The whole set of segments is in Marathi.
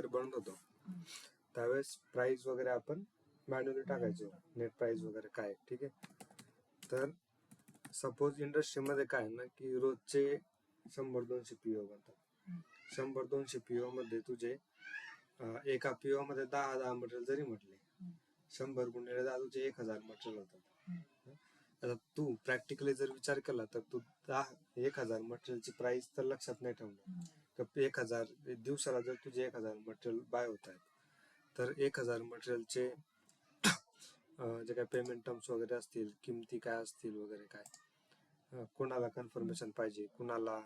वगैरे बनवत होतो त्यावेळेस प्राइस वगैरे आपण मॅन्युअली टाकायचो, नेट प्राइस वगैरे काय. ठीक आहे. तर सपोज इंडस्ट्रीमध्ये काय ना की रोजचे 100-200 PO बनतात. 100-200 PO मध्ये तुझे एका PO मध्ये 10 मटेरियल जरी म्हटले, 100 गुणिले 10 तुझे 1000 मटेरियल होतात. आता तू प्रॅक्टिकली जर विचार केला तर तू 1000 मटेरियलची प्राइस तर लक्षात नाही ठेवणार. तर 1000 दिवसाला जर तुझे 1000 मटेरियल बाय होत आहेत, तर 1000 मटेरियलचे जे काही पेमेंट टर्म्स वगैरे असतील, किमती काय असतील वगैरे काय, कोणाला कन्फर्मेशन पाहिजे, कुणाला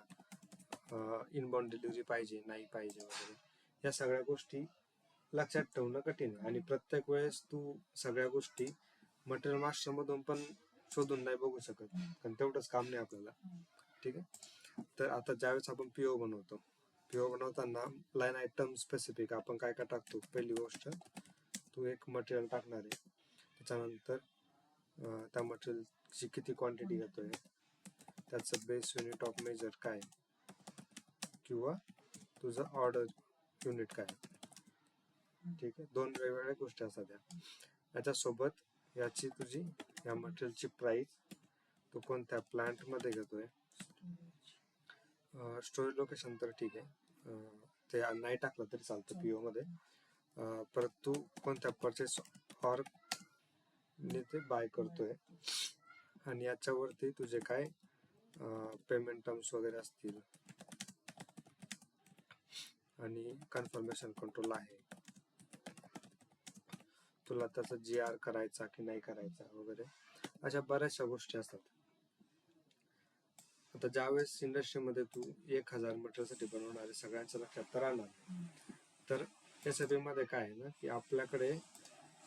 इनबाउंड डिलिव्हरी पाहिजे नाही पाहिजे वगैरे, या सगळ्या गोष्टी लक्षात ठेवणं कठीण आहे. आणि प्रत्येक वेळेस तू सगळ्या गोष्टी मटेरियल मास्टर मधून पण शोधून नाही बघू शकत, कारण तेवढंच काम नाही आपल्याला. ठीक आहे. तर आता ज्यावेळेस आपण PO बनवतो, PO बनवताना लाईन आयटम स्पेसिफिक आपण काय काय टाकतो. पहिली गोष्ट, तू एक मटेरियल टाकणार आहे, त्याच्यानंतर त्या मटेरियलची किती क्वांटिटी घेतोय, त्याचं बेस युनिट ऑफ मेजर काय, किंवा तुझं ऑर्डर युनिट काय. ठीक आहे. 2 वेगवेगळ्या गोष्टी असतात याच्यासोबत याची तुझी या मटेरियलची प्राइस, तो कोणत्या प्लांट मध्ये घेतोय, स्टोरेज लोकेशन तर ठीक आहे, ते नाही टाकलं तरी चालतं PO मध्ये. परत तू कोणत्या परचेस ऑर्गने ते बाय करतोय, आणि याच्यावरती तुझे काय पेमेंट टर्म्स वगैरे असतील, आणि कन्फर्मेशन कंट्रोल आहे, तुला त्याचा GR करायचा की नाही करायचा वगैरे, अशा बऱ्याचशा गोष्टी असतात. आता ज्यावेळेस इंडस्ट्रीमध्ये तू 1000 मटेरियलसाठी बनवणारे सगळ्यांच्या लक्षात तर राहणार. तर SAP मध्ये काय आहे ना की आपल्याकडे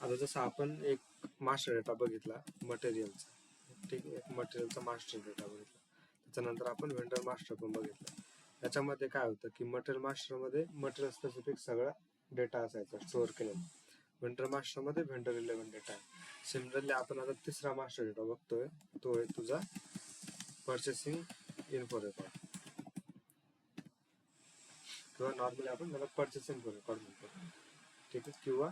आता जसं आपण एक मास्टर डेटा बघितला मटेरियलचा, ठीक आहे, एक मटेरियलचा मास्टर डेटा बघितला, त्याच्यानंतर आपण व्हेंडर मास्टर पण बघितला. याच्यामध्ये काय होतं की मटेरियल मास्टर मध्ये मटेरियल स्पेसिफिक सगळा डेटा असायचा स्टोअर केलेला, व्हेंडर मास्टर मध्ये व्हेंडर रिलेव्हंट डेटा आहे. सिमिलरली आपण आता तिसरा मास्टर डेटा बघतोय, तो आहे तुझा परचेसिंग इन्फो रेकॉर्ड, किंवा नॉर्मली आपण त्याला परचेसिंग इन्फो रेकॉर्ड म्हणतो. ठीक आहे. किंवा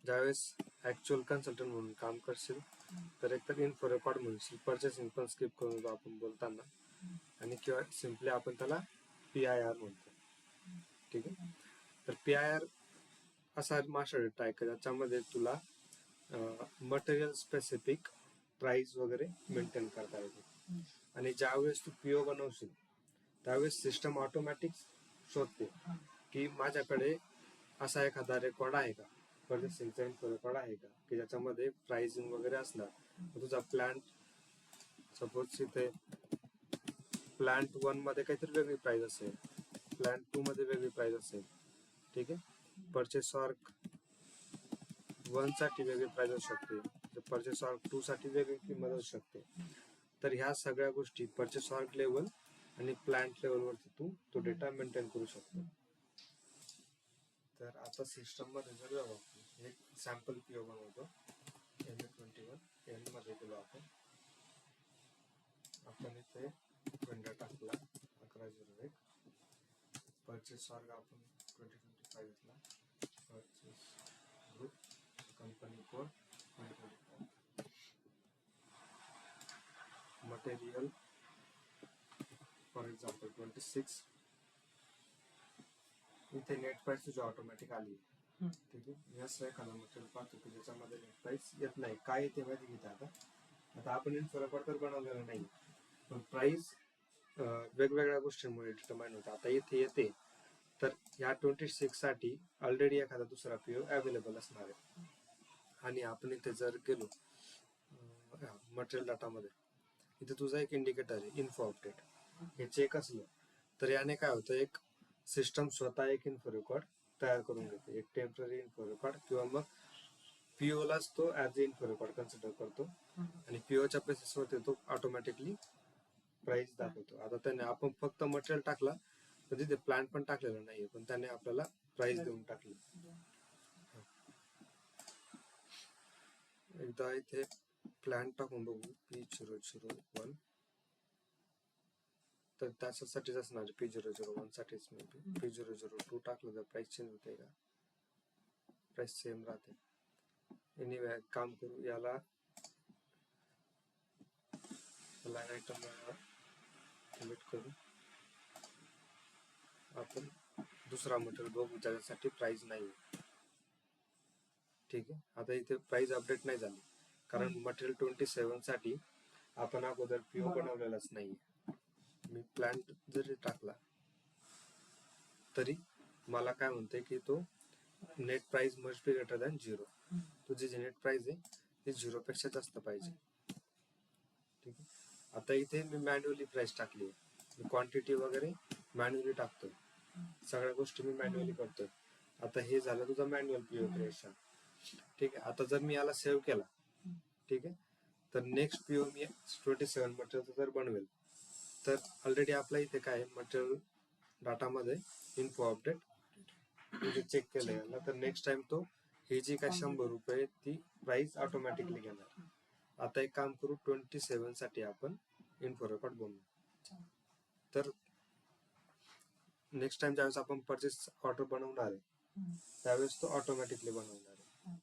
ज्यावेळेस ऍक्च्युअल कन्सल्टंट म्हणून काम करशील तर एक तर इन्फो रेकॉर्ड म्हणशील, परचेसिंग पण स्किप करून आपण बोलताना, आणि किंवा सिम्पली आपण त्याला PIR म्हणतो. ठीक आहे. तर PIR असा मास्टर डेटा आहे की ज्याच्यामध्ये तुला मटेरियल स्पेसिफिक प्राइस वगैरे मेंटेन करता येते. आणि ज्यावेळेस तू PO बनवशील त्यावेळेस सिस्टम ऑटोमॅटिक शोधते की माझ्याकडे असा एखादा रेकॉर्ड आहे का, परचेसिंगचा इन्फो रेकॉर्ड आहे का, की ज्याच्यामध्ये प्राइसिंग वगैरे असणार. तुझा प्लांट सपोज इथे प्लांट 1 मध्ये काहीतरी वेगळी प्राइस असेल, प्लांट 2 मध्ये वेगळी प्राइस असेल. ठीक आहे. परचेस ऑर्ग 1 साठी वेगळी प्राइस असू शकते, परचेस ऑर्ग 2 साठी वेगळी किंमत असू शकते. तर ह्या सगळ्या गोष्टी परचेस ऑर्ग लेवल आणि प्लांट लेवलवरती तू तो डेटा मेंटेन करू शकतो. तर आता सिस्टम मध्ये जर आपण एक सॅम्पल PO बनवतो, MA21 मध्ये गेलो आपण इथे व्हेंडर टाकला 1101, परचेस ऑर्ग आपण 2025 घेतला, purchase group, company code 2025, material for example 26. इथे नेट प्राइस तुझी ऑटोमॅटिक आली. ठीक आहे. याच एखादा मटेरियल पाहतो की ज्याच्यामध्ये नेट प्राइस येत नाही. काय येते माहिती घेते आता आपण इन्फो रेकॉर्ड तर बनवलेला नाही, पण प्राइस वेगवेगळ्या गोष्टींमुळे डिटरमाइन होते. आता इथे येते तर या 26 साठी ऑलरेडी एखादा दुसरा PO अवेलेबल असणार आहे. आणि आपण इथे जर गेलो मटेरियल डाटामध्ये, इथे तुझा एक इंडिकेटर आहे इन्फो अपडेट, हे चेक असलं तर याने काय होतं, एक सिस्टम स्वतः एक इन्फो रेकॉर्ड तयार करून घेते, एक टेम्पररी इन्फो रेकॉर्ड, किंवा मग PO लाच तो as a info record consider करतो, आणि POच्या बेसिसवरती तो ऑटोमॅटिकली प्राइस दाखवतो. आता त्याने आपण फक्त मटेरियल टाकला तर तिथे प्लांट पण टाकलेला नाहीये, पण त्याने आपल्याला प्राइस देऊन टाकली. एकदा इथे प्लांट टाकून बघू P001, तर त्याच्यासाठीच असणार P001 साठीच मी P002 टाकलं तर प्राइस चेंज होते का? प्राइस सेम राहते. एनिवे काम करू, याला आयटमला कमिट करू. आपण दुसरा मटेरियल बघू ज्याच्यासाठी प्राइस नाही. ठीक आहे. आता इथे प्राइस अपडेट नाही झाली कारण मटेरियल 27 साठी आपण अगोदर पीओ बनवलेलाच नाहीये. मी प्लांट जरी टाकला तरी मला काय म्हणते की तो net price must be greater than 0. तुझी जी नेट प्राइस आहे ती 0 पेक्षा जास्त पाहिजे. ठीक आहे. आता इथे मी मॅन्युअली प्राइस टाकली आहे. मी क्वांटिटी वगैरे मॅन्युअली टाकतोय, सगळ्या गोष्टी मी मॅन्युअली करतोय. आता हे झालं तुझं मॅन्युअल पीओ क्रिएशन. ठीक आहे. आता जर मी याला सेव्ह केला, ठीक आहे, तर नेक्स्ट पीओ मी 27 मटेरियल जर बनवेल तर ऑलरेडी आपल्या इथे काय मटेरियल डाटामध्ये इन्फो अपडेट म्हणजे चेक केलं याला, तर नेक्स्ट टाइम तो ही जी काय 100 रुपये ती प्राइस ऑटोमॅटिकली घेणार. आता एक काम करू, 27 साठी आपण इन्फो रेकॉर्ड बनवू. तर नेक्स्ट टाइम ज्यावेळेस आपण परचेस ऑर्डर बनवणार आहे त्यावेळेस तो ऑटोमॅटिकली बनवणार आहे.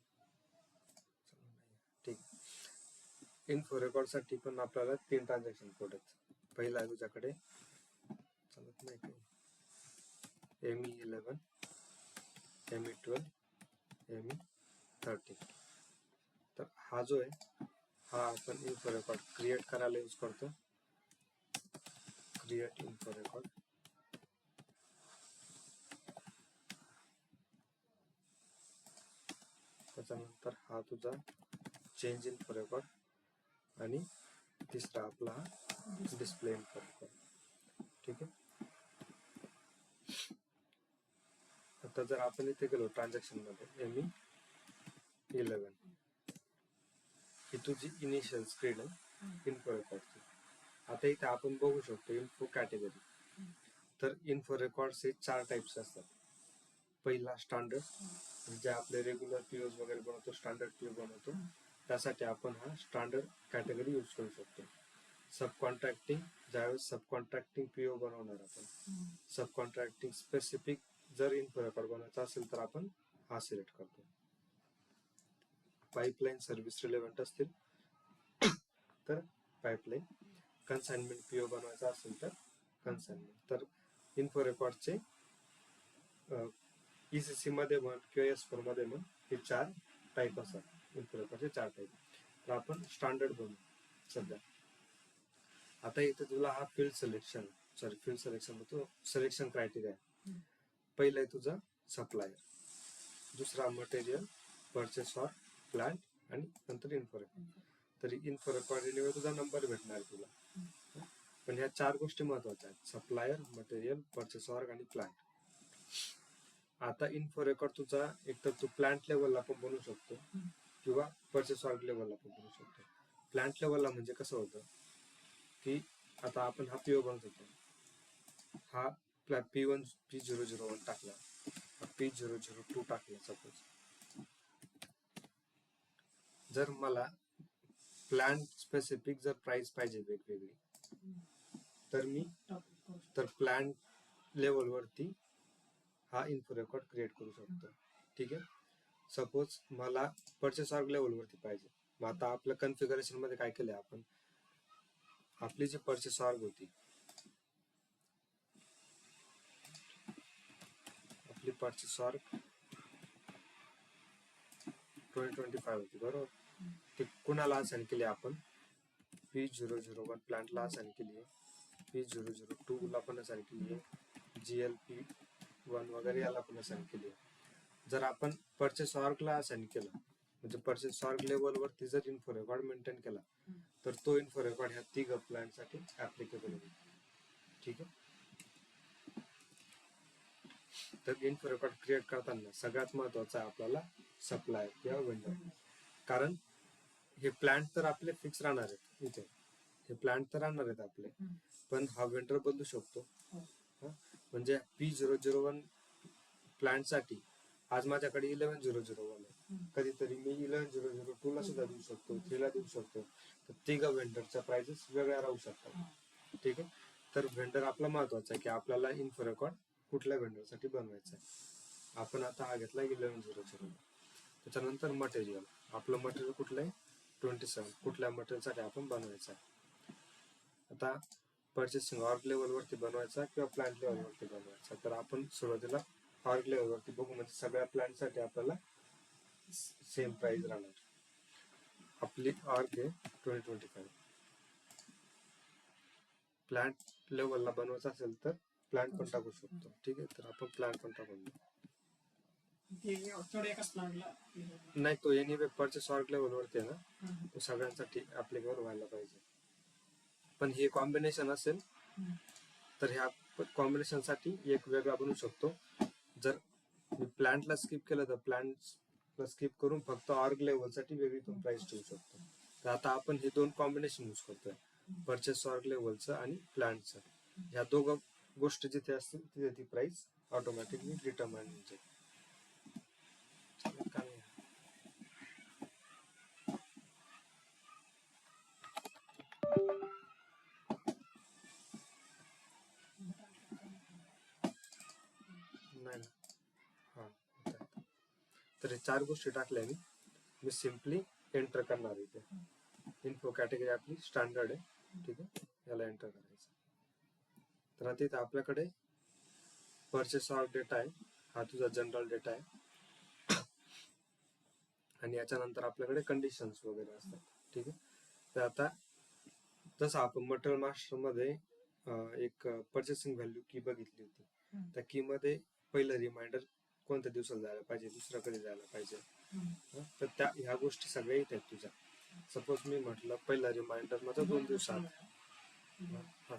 ठीक. इन्फो रेकॉर्ड साठी पण आपल्याला 3 ट्रान्झॅक्शन कोड आहेत. पहिला आहे तुझ्याकडे चालत नाही का ME11, ME12, ME13. तर हा जो आहे हा आपण इन्फो रेकॉर्ड क्रिएट करायला यूज करतो. Create info record. त्याच्यानंतर हा तुझा चेंज इन्फो रेकॉर्ड आणि तिसरा आपला हा डिस्प्ले इन्फो रेकॉर्ड. ठीक आहे. आता जर आपण इथे गेलो ट्रान्झॅक्शन मध्ये ME11 ही तुझी इनिशियल स्क्रीन आहे इन्फो रेकॉर्डची. आता इथे आपण बघू शकतो इन्फो कॅटेगरी. तर इन्फो रेकॉर्डचे 4 टाइप्स असतात. पहिला स्टँडर्ड, जे आपले रेग्युलर पीओज वगैरे बनवतो, स्टँडर्ड पीओ बनवतो, त्यासाठी आपण हा स्टँडर्ड कॅटेगरी यूज करू शकतो. सब कॉन्ट्रॅक्टिंग, ज्यावेळेस सब कॉन्ट्रॅक्टिंग पीओ बनवणार आपण, सब कॉन्ट्रॅक्टिंग स्पेसिफिक जर इन्फो रेकॉर्ड बनवायचा असेल तर आपण हा सिलेक्ट करतो. पाईपलाईन सर्व्हिस रिलेव्हंट असतील तर पाईपलाईन, कन्साइनमेंट पीओ बनवायचा असेल तर कन्साइनमेंट. तर इन्फो रेकॉर्डचे ECC मध्ये म्हण किंवा S4 मध्ये म्हण हे 4 टाईप असतात. इन्फो रेकॉर्डचे 4 टाईप. तर आपण स्टँडर्ड बनवू सध्या. आता इथे तुला हा फील्ड सिलेक्शन तो सिलेक्शन क्रायटेरिया आहे. पहिला आहे तुझा सप्लायर, दुसरा मटेरियल, परचेस ऑर प्लांट आणि नंतर इन्फो रेकॉर्ड. तरी इन्फो रेकॉर्ड तुझा नंबर भेटणार तुला. पण ह्या 4 गोष्टी महत्वाच्या आहेत, सप्लायर, मटेरियल, परचेस ऑर्ग आणि प्लांट. आता इन्फो रेकॉर्ड तुझा एकतर तू प्लांट लेवलला पण बनवू शकतो किंवा परचेस ऑर्ग लेवलला पण बनवू शकतो. प्लांट लेवलला म्हणजे कसं होतं की आता आपण हा पीओ बनवत होतो, हा P1 P001 टाकला, P002 टाकला सपोज. जर मला प्लांट स्पेसिफिक जर प्राइस पाहिजे वेगवेगळी तर प्लांट लेवल वरती हा इन्फो रेकॉर्ड क्रिएट करू शकतो. ठीक आहे. सपोज मला परचेस ऑर्ग लेवल वरती पाहिजे. मग आता आपल्या कॉन्फिगरेशन मध्ये काय केलंय आपण, आपली जी परचेस ऑर्ग होती, आपली परचेस ऑर्ग 2025 होती बरोबर. ती कुणाला असाइन केली आपण, P001 प्लांटला असाइन केली आहे, P002 ला पण असाइन केली आहे, GLP1 वगैरे याला पण असाइन केली आहे. जर आपण परचेस ऑर्गला असाइन केलं म्हणजे परचेस ऑर्ग लेवल वरती जर इन्फो रेकॉर्ड मेंटेन केला तर तो इन्फो रेकॉर्ड ह्या 3 प्लांट साठी ऍप्लिकेबल होईल. ठीक आहे. तर इन्फो रेकॉर्ड क्रिएट करताना सगळ्यात महत्वाचं आहे आपल्याला सप्लायर किंवा वेंडर. कारण हे प्लांट तर आपले फिक्स राहणार आहेत, इथे हे प्लांट तर राहणार आहेत आपले, पण हा वेंडर बदलू शकतो. म्हणजे P001 प्लांट साठी आज माझ्याकडे 11,001 आहे, कधीतरी मी 11,002 ला सुद्धा देऊ शकतो, 3 ला देऊ शकतो. तर 3 वेंडरच्या प्राइसेस वेगळ्या राहू शकतात. ठीक आहे. तर व्हेंडर आपला महत्वाचा आहे की आपल्याला इन्फो रेकॉर्ड कुठल्या व्हेंडरसाठी बनवायचा आहे. आपण आता हा घेतला 1100. त्याच्यानंतर मटेरियल, आपलं मटेरियल कुठलं आहे 27, कुठल्या मटेरियलसाठी आपण बनवायचं आहे. आता परचेसिंग ऑर्ग लेवलवरती बनवायचा किंवा प्लांट लेवलवरती बनवायचा, तर आपण सुरुवातीला ऑर्ग लेवलवरती बघू. म्हणजे सगळ्या प्लांटसाठी आपल्याला सेम प्राइस राहणार. आपली ऑर्ग आहे 2025. प्लांट लेवलला बनवायचं असेल तर प्लांट पण टाकू शकतो. ठीक आहे, तर आपण प्लांट पण टाकून देऊ. नाही, तो एनिवे परचेस ऑर्ग लेवलवरती आहे ना, तो सगळ्यांसाठी ऍप्लिकेबल व्हायला पाहिजे. पण हे कॉम्बिनेशन असेल तर ह्या कॉम्बिनेशन साठी एक वेगळा बनवू शकतो. जर मी प्लांटला स्किप केलं तर प्लांटला स्किप करून फक्त ऑर्ग लेवलसाठी वेगळी पण प्राइस ठेवू शकतो. तर आता आपण हे दोन कॉम्बिनेशन यूज करतोय, परचेस ऑर्ग लेवलचं आणि प्लांटचं. ह्या दोघं गोष्टी जिथे असतील तिथे ती प्राइस ऑटोमॅटिकली डिटर्माइन होते. नाही ना, हा, तर हे 4 गोष्टी टाकल्या मी सिम्पली एंटर करणार इथे. इन्फो कॅटेगरी आपली स्टँडर्ड आहे. ठीक आहे, याला एंटर करायचं. तर आता इथे आपल्याकडे परचेस ऑर्ग डेटा आहे, हा तुझा जनरल डेटा आहे. आणि याच्यानंतर आपल्याकडे कंडिशन्स वगैरे असतात. ठीक आहे, तर आता जसं आपण मटेरियल मास्टर मध्ये एक परचेसिंग व्हॅल्यू की बघितली होती, त्या की मध्ये पहिलं रिमाइंडर कोणत्या दिवसाला जायला पाहिजे, दुसरा कधी जायला पाहिजे, तर त्या ह्या गोष्टी सगळ्या येत आहेत तुझ्या. सपोज मी म्हटलं पहिला रिमाइंडर माझा 2 दिवसात. हा,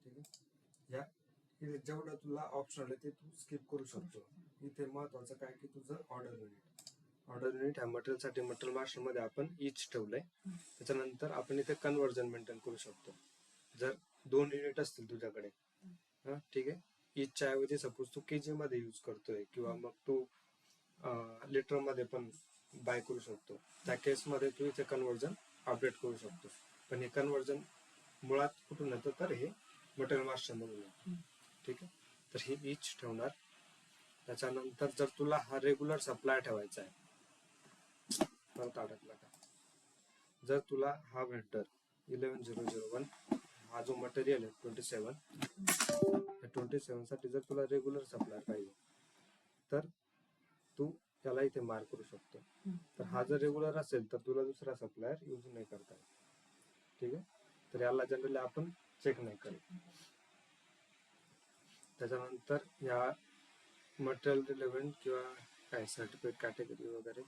ठीक आहे, या इथे जेवढं तुला ऑप्शन आहे ते तू स्किप करू शकतो. इथे महत्वाचं काय की तुझं ऑर्डर युनिट ह्या मटेरियलसाठी मटेरियल मास्टर मध्ये आपण इच ठेवलंय. त्याच्यानंतर आपण इथे कन्वर्जन मेंटेन करू शकतो. जर 2 युनिट असतील तुझ्याकडे, ठीक आहे, इचच्या ऐवजी सपोज तू केजी मध्ये यूज करतोय किंवा मग तू लिटर मध्ये पण बाय करू शकतो, त्या केसमध्ये तू इथे कन्वर्जन अपडेट करू शकतो. पण हे कन्वर्जन मुळात कुठून येतं तर हे मटेरियल मास्टर मधून येतं. ठीक आहे, तर हे इच ठेवणार. त्याच्यानंतर जर तुला हा रेग्युलर सप्लाय ठेवायचा आहे, परत अडकला का, जर तुला हा व्हेंडर 11001 हा जो मटेरियल आहे 27 साठी जर तुला रेग्युलर सप्लाय पाहिजे तर तू त्याला इथे मार्क करू शकतो. तर हा जर रेग्युलर असेल तर तुला दुसरा सप्लायर यूज नाही करता येईल. ठीक आहे, तर याला जनरली आपण चेक नाही करत. त्याच्यानंतर या मटेरियल रिलेव्हंट किंवा काय सर्टिफिकेट कॅटेगरी वगैरे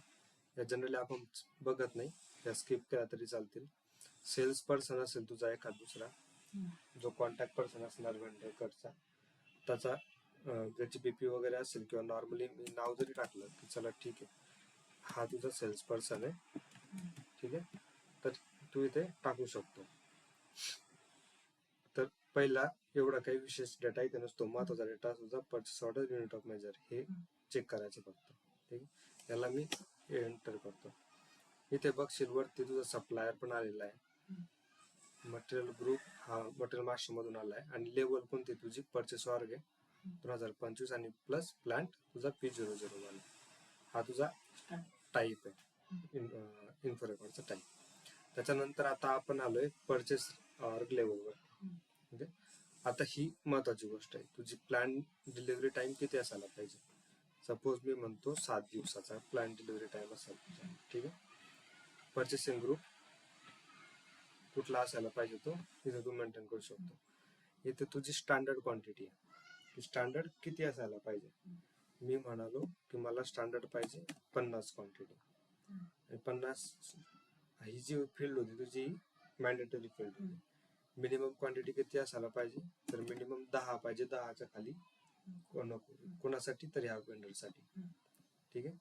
या जनरली आपण बघत नाही, त्या स्किप केला तरी चालतील. सेल्स पर्सन असेल तुझा एखाद दुसरा, जो कॉन्टॅक्ट पर्सन असणार व्हेंडरकडचा, त्याचा ज्याची बीपी वगैरे असेल किंवा नॉर्मली मी नाव जरी टाकलं की चला ठीक आहे हा तुझा सेल्स पर्सन आहे, ठीक आहे, तर तू इथे टाकू शकतो. तर पहिला एवढा काही विशेष डेटा इथे नसतो. महत्वाचा डेटा तुझा purchase order unit of measure हे चेक करायचं फक्त. ठीक आहे, याला मी एंटर करतो. इथे बघशील वरती तुझा सप्लायर पण आलेला आहे, मटेरियल ग्रुप हा मटेरियल मास्टर मधून आलाय आणि लेवल कोणती तुझी परचेस ऑर्ग आहे 2025 आणि प्लस प्लांट तुझा P001. हा तुझा टाईप आहे, इन्फो रेकॉर्डचा टाईप. त्याच्यानंतर आता आपण आलोय परचेस ऑर्ग लेवलवर. म्हणजे आता ही महत्वाची गोष्ट आहे, तुझी प्लॅन डिलिव्हरी टाइम किती असायला पाहिजे. सपोज मी म्हणतो 7 दिवसाचा प्लॅन डिलिव्हरी टाइम असायला. ठीक आहे, परचेसिंग ग्रुप कुठला असायला पाहिजे तो इथे तू मेंटेन करू शकतो. इथे तुझी स्टँडर्ड क्वांटिटी आहे, स्टँडर्ड किती असायला पाहिजे. मी म्हणालो की मला स्टँडर्ड पाहिजे 50 क्वांटिटी. 50 ही जी फील्ड होती तुझी मॅन्डेटरी फील्ड होती. मिनिमम क्वांटिटी किती असायला पाहिजे, तर मिनिमम 10 पाहिजे, 10च्या खाली कोणासाठी तर ह्या वेंडरसाठी. ठीक आहे,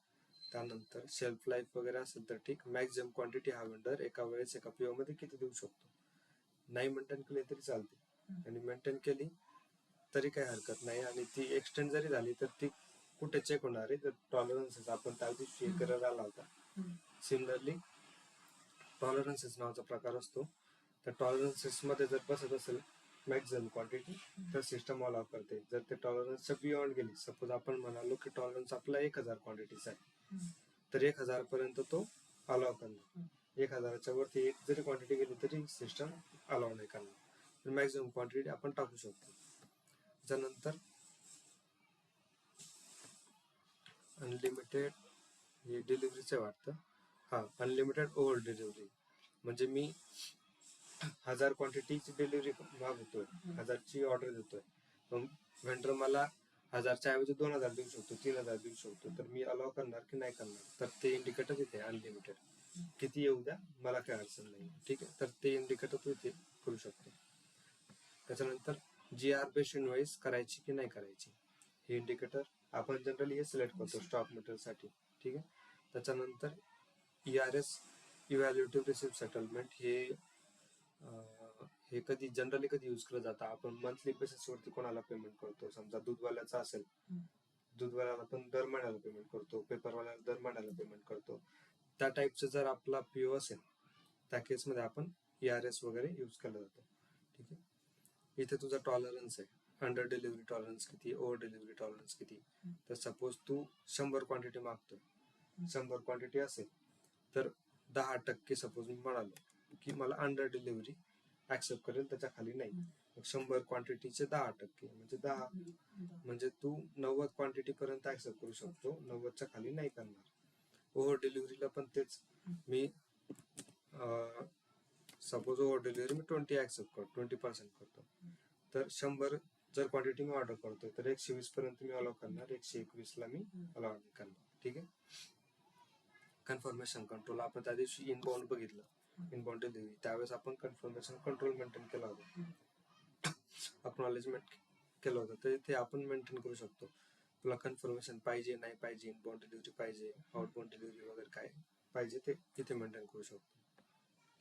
त्यानंतर शेल्फ लाईफ वगैरे असेल तर ठीक. मॅक्झिमम क्वांटिटी हा वेंडर एका वेळेस एका पीओ मध्ये किती देऊ शकतो. नाही मेंटेन केली तरी चालते आणि मेंटेन केली तरी काही हरकत नाही, आणि ती एक्सटेंड जरी झाली तर ती कुठे चेक होणार आहे, तर टॉलरन्सेस आपण त्या दिवशी एक आला होता. सिमिलरली टॉलरन्सेस नावाचा प्रकार असतो, तर टॉलरन्सेस मध्ये जर बसत असेल मॅक्झिमम क्वांटिटी तर सिस्टम अलाव करते. जर ते टॉलरन्सच्या बियॉन्ड गेली, सपोज आपण म्हणालो की टॉलरन्स आपला 1000 क्वांटिटीचा आहे, तर 1000 पर्यंत तो अलाव करणार. 1000च्या वरती एक जरी क्वांटिटी गेली तरी सिस्टम अलाव नाही करणार. तर मॅक्झिमम क्वांटिटी आपण टाकू शकतो. त्यानंतर अनलिमिटेड हे डिलिव्हरीचं वाटतं. अनलिमिटेड ओव्हर डिलिव्हरी म्हणजे मी 1000 क्वांटिटीची डिलिव्हरी मागवतोय, 1000ची ऑर्डर देतोय, मग व्हेंडर मला 1000च्या ऐवजी 2000 देऊ शकतो, 3000 देऊ शकतो, तर मी अलाव करणार की नाही करणार. तर ते इंडिकेटर येते अनलिमिटेड, किती येऊ द्या मला काही अडचण नाही. ठीक आहे, तर ते इंडिकेटर तू इथे करू शकतो. त्याच्यानंतर GR बेस्ड इनवॉइस करायची की नाही करायची हे इंडिकेटर आपण जनरली हे सिलेक्ट करतो स्टॉक मटेरियलसाठी. ठीक आहे, त्याच्यानंतर ERS इव्हॅल्युएटिव्ह रिसिप्ट सेटलमेंट हे कधी जनरली कधी यूज केलं जातं. आपण मंथली बेसिसवरती कोणाला पेमेंट करतो, समजा दूधवाल्याचा असेल, दूधवाल्याला पण दर महिन्याला पेमेंट करतो, पेपरवाल्याला दर महिन्याला पेमेंट करतो. त्या टाईपचं जर आपला PO असेल त्या केसमध्ये आपण ERS वगैरे यूज केलं जातं. ठीक आहे, इथे तुझा टॉलरन्स आहे, अंडर डिलिव्हरी टॉलरन्स किती, ओव्हर डिलिव्हरी टॉलरन्स किती. तर सपोज तू 100 क्वांटिटी मागतोय, 100 क्वांटिटी असेल तर 10% सपोज मी म्हणालो की मला अंडर डिलिव्हरी ऍक्सेप्ट करेल, त्याच्या खाली नाही. 100 क्वांटिटीचे 10% म्हणजे 10, म्हणजे तू 90 क्वांटिटी पर्यंत ऍक्सेप्ट करू शकतो, 90च्या खाली नाही करणार. ओव्हर डिलिव्हरीला पण तेच, मी सपोज ओव्हर डिलिव्हरी मी 20% करतो, तर 100 जर क्वांटिटी मी ऑर्डर करतोय तर 120 पर्यंत मी अलाव करणार, 121 ला मी अलाव नाही करणार. ठीक आहे, कन्फर्मेशन कंट्रोल आपण त्या दिवशी इनबाउंड बघितलं, इनबाउंड डिलिव्हरी, त्यावेळेस आपण कन्फर्मेशन कंट्रोल मेंटेन केला होता, अक्नॉलेजमेंट केलं होतं, तर ते आपण मेंटेन करू शकतो. तुला कन्फर्मेशन पाहिजे नाही पाहिजे, इनबाउंड डिलिव्हरी पाहिजे, आउटबाउंड डिलिव्हरी वगैरे काय पाहिजे ते तिथे मेंटेन करू शकतो.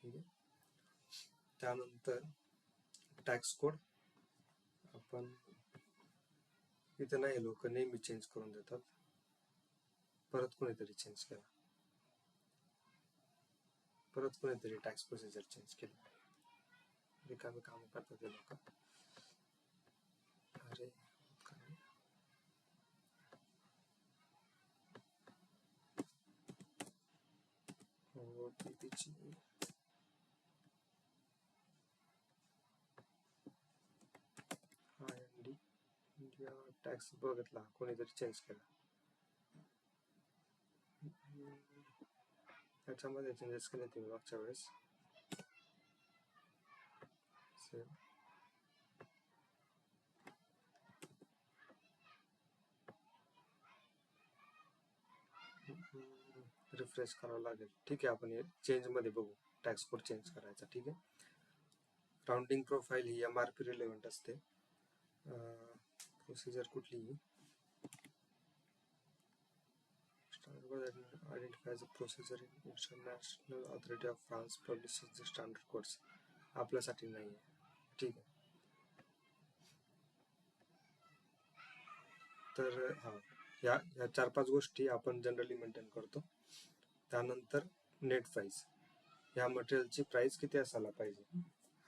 ठीक आहे, त्यानंतर टॅक्स कोड आपण इथे नाही, लोक नेहमी चेंज करून देतात, परत कोणीतरी चेंज केला, परत कोणीतरी टॅक्स प्रोसिजर चेंज केलं, रिकामी काम करतात ते लोक. अरे OTPची IND इंडिया टॅक्स बघितला, कोणीतरी चेंज केला, त्याच्यामध्ये चेंजेस केले ते मागच्या वेळेस. रिफ्रेश करावं लागेल. ठीक आहे, आपण चेंज मध्ये बघू, टॅक्स कोड चेंज करायचा. ठीक आहे, राउंडिंग प्रोफाईल ही MRP रिलेव्हंट असते. प्रोसिजर कुठली, identifies a procedure in International Authority of France publishes the standard codes. आपल्यासाठी नाही आहे. ठीक आहे, तर या 4-5 गोष्टी आपण जनरली मेंटेन करतो. त्यानंतर नेट प्राइस, ह्या मटेरियलची प्राइस किती असायला पाहिजे,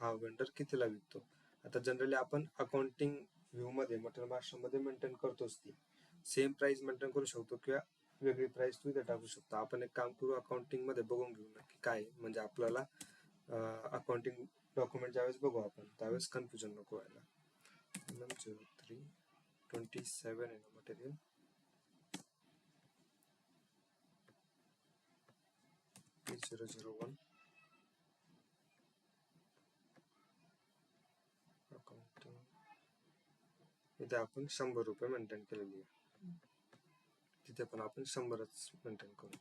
हा वेंडर कितीला विकतो. आता जनरली आपण अकाउंटिंग व्ह्यू मध्ये मटेरियल मास्टर मध्ये मेंटेन करतोच, ती सेम प्राइस मेंटेन करू शकतो किंवा वेगळी प्राइस तू इथे टाकू शकतो. आपण एक काम करू, अकाउंटिंग मध्ये बघून घेऊ नक्की काय, म्हणजे आपल्याला अकाउंटिंग डॉक्युमेंट ज्यावेळेस बघू आपण त्यावेळेस कन्फ्युजन नको व्हायला. 0327 आहे ना मटेरियल, P001 अकाउंटिंग, इथे आपण 100 रुपये मेंटेन केलेली आहे, तिथे पण आपण 100च मेंटेन करू.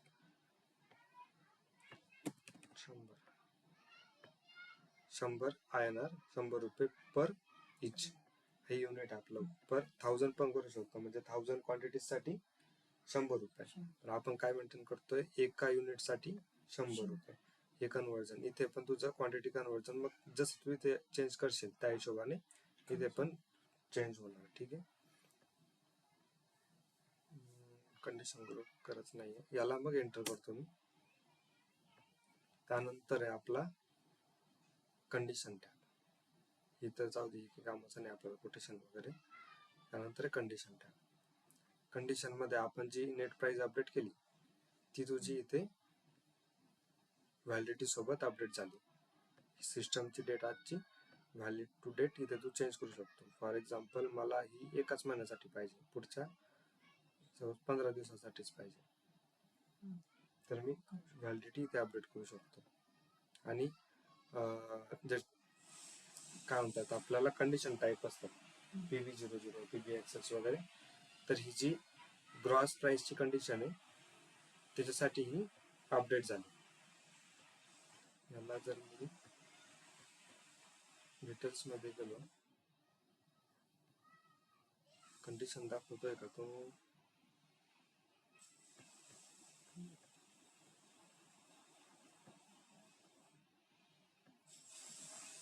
100 INR, 100 रुपये पर इच, हे युनिट आपलं पर 1000 पण करू शकतो, म्हणजे 1000 क्वांटिटी साठी 100 रुपये. तर आपण काय मेंटेन करतोय, एका युनिट साठी 100 रुपये हे कन्वर्जन. इथे पण तुझं क्वांटिटी कन्वर्जन मग जसं तू इथे चेंज करशील त्या हिशोबाने इथे पण चेंज होणार. ठीक आहे, कंडिशन ग्रुप करत नाहीये, याला मग एंटर करतो मी. त्यानंतर आहे आपला कंडिशन टॅब इथं जाऊ दे, की कामाचं नाही आपल्याला कोटेशन वगैरे. त्यानंतर कंडिशन टॅब. कंडिशन मध्ये आपण जी नेट प्राइस अपडेट केली ती तुझी इथे व्हॅलिडिटी सोबत अपडेट झाली. सिस्टमची डेट आजची व्हॅलिड टू डेट इथे तू चेंज करू शकतो. फॉर एक्झाम्पल मला ही एकाच महिन्यासाठी पाहिजे, पुढच्या 15 दिवसासाठीच पाहिजे, तर मी व्हॅलिडिटी इथे अपडेट करू शकतो. आणि जर काय म्हणतात आपल्याला कंडिशन टाईप असतात PV00, PVXX वगैरे, तर ही जी ग्रॉस प्राइसची कंडिशन आहे त्याच्यासाठी ही अपडेट झाली. याला जर मी डिटेल्स मध्ये गेलो, कंडिशन दाखवतोय का तो?